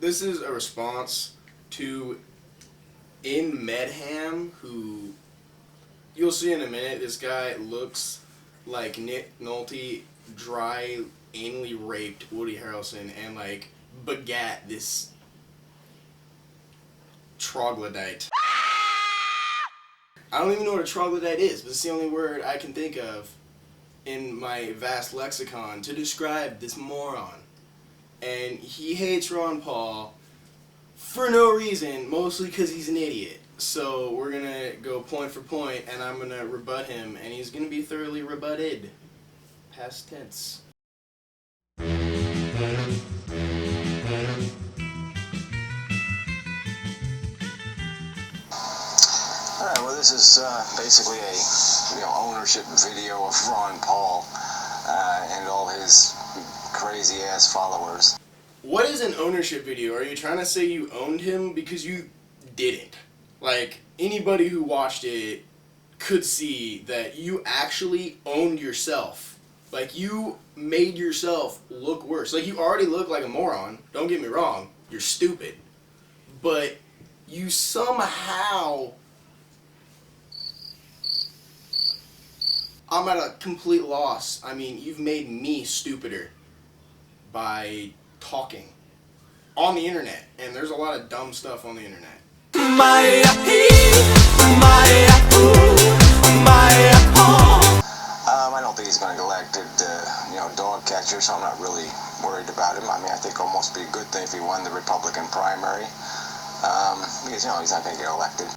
this is a response to Inmendham, who you'll see in a minute. This guy looks like Nick Nolte dry anally raped Woody Harrelson and like begat this troglodyte. I don't even know what a troglodyte is, but it's the only word I can think of in my vast lexicon to describe this moron. And he hates Ron Paul for no reason, mostly because he's an idiot. So we're going to go point for point, and I'm going to rebut him, and he's going to be thoroughly rebutted. Past tense. Alright, well this is basically a ownership video of Ron Paul and all his crazy ass followers. What is an ownership video? Are you trying to say you owned him? Because you didn't. Like, anybody who watched it could see that you actually owned yourself. Like, you made yourself look worse. Like, you already look like a moron. Don't get me wrong. You're stupid. But you somehow... I'm at a complete loss. I mean, you've made me stupider by talking on the internet, and there's a lot of dumb stuff on the internet. I don't think he's going to get elected, dog catcher, so I'm not really worried about him. I mean, I think it'll almost be a good thing if he won the Republican primary, because, he's not going to get elected.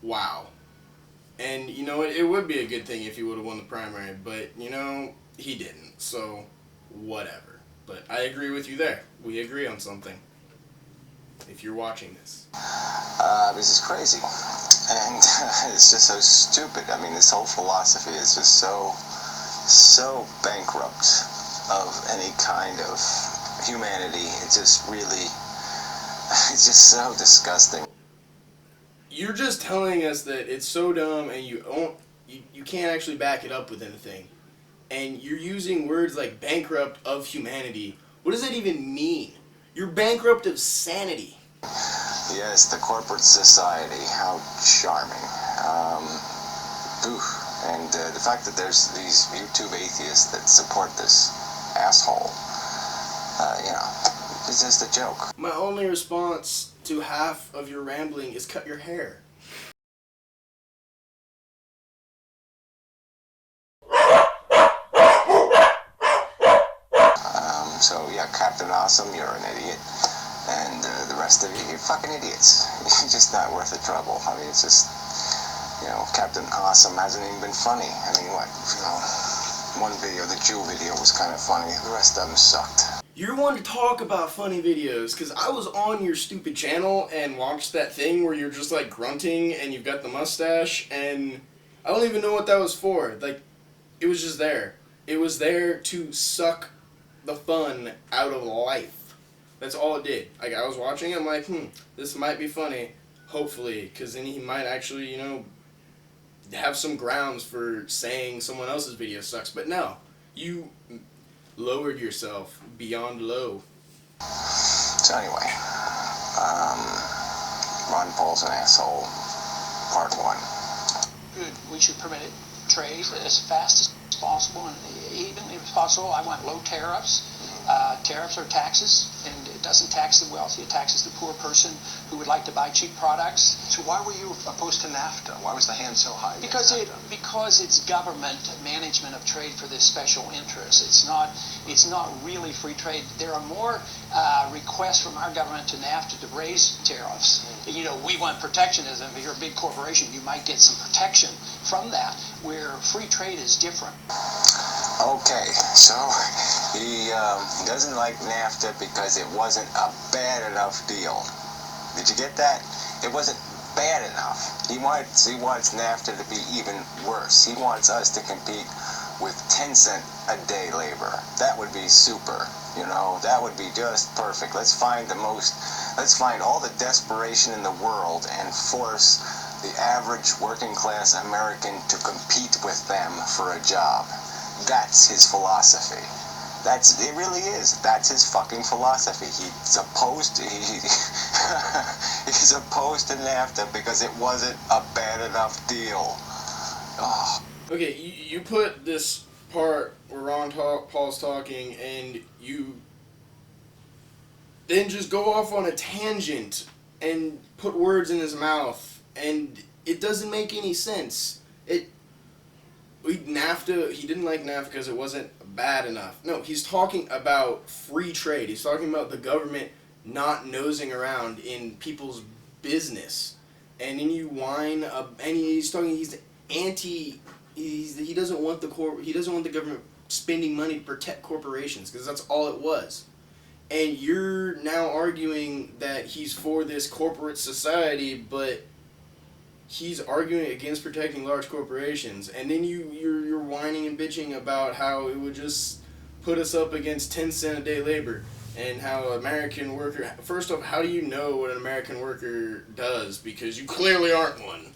Wow. And you know what, it would be a good thing if he would have won the primary, but, he didn't, so whatever. But I agree with you there. We agree on something. If you're watching this. This is crazy. And it's just so stupid. I mean, this whole philosophy is just so bankrupt of any kind of humanity. It's just so disgusting. You're just telling us that it's so dumb and you can't actually back it up with anything. And you're using words like bankrupt of humanity. What does that even mean? You're bankrupt of sanity. Yes, the corporate society. How charming. And the fact that there's these YouTube atheists that support this asshole, it's just a joke. My only response to half of your rambling is cut your hair. So yeah, Captain Awesome, you're an idiot. And the rest of you, you're fucking idiots. You're just not worth the trouble. I mean, it's just, Captain Awesome hasn't even been funny. I mean, one video, the Jew video, was kind of funny. The rest of them sucked. You're one to talk about funny videos, because I was on your stupid channel and watched that thing where you're just like grunting and you've got the mustache, and I don't even know what that was for. Like, it was just there. It was there to suck the fun out of life. That's all it did. Like, I was watching it, I'm like, this might be funny, hopefully, because then he might actually, have some grounds for saying someone else's video sucks. But no, you lowered yourself beyond low. So anyway, Ron Paul's an asshole, part 1. We should permit it, trade as fast as possible, and even if possible, I want low tariffs. Tariffs are taxes, and it doesn't tax the wealthy, it taxes the poor person who would like to buy cheap products. So why were you opposed to NAFTA? Why was the hand so high? Because it's government management of trade for this special interest. It's not really free trade. There are more requests from our government to NAFTA to raise tariffs. We want protectionism. If you're a big corporation, you might get some protection from that, where free trade is different. Okay, so he doesn't like NAFTA because it wasn't a bad enough deal. Did you get that? It wasn't bad enough. He wants NAFTA to be even worse. He wants us to compete with 10-cent a day labor. That would be super. That would be just perfect. Let's find all the desperation in the world and force the average working class American to compete with them for a job. That's his philosophy. It really is. That's his fucking philosophy. He's opposed to he's opposed to NAFTA because it wasn't a bad enough deal. Oh. Okay, you put this part where Paul's talking, and you then just go off on a tangent and put words in his mouth, and it doesn't make any sense. He didn't like NAFTA because it wasn't bad enough. No, he's talking about free trade. He's talking about the government not nosing around in people's business. And then you whine, and he's anti. He doesn't want the government spending money to protect corporations, because that's all it was. And you're now arguing that he's for this corporate society, but he's arguing against protecting large corporations. And then you're whining and bitching about how it would just put us up against 10-cent a day labor, and how American worker. First off, how do you know what an American worker does? Because you clearly aren't one.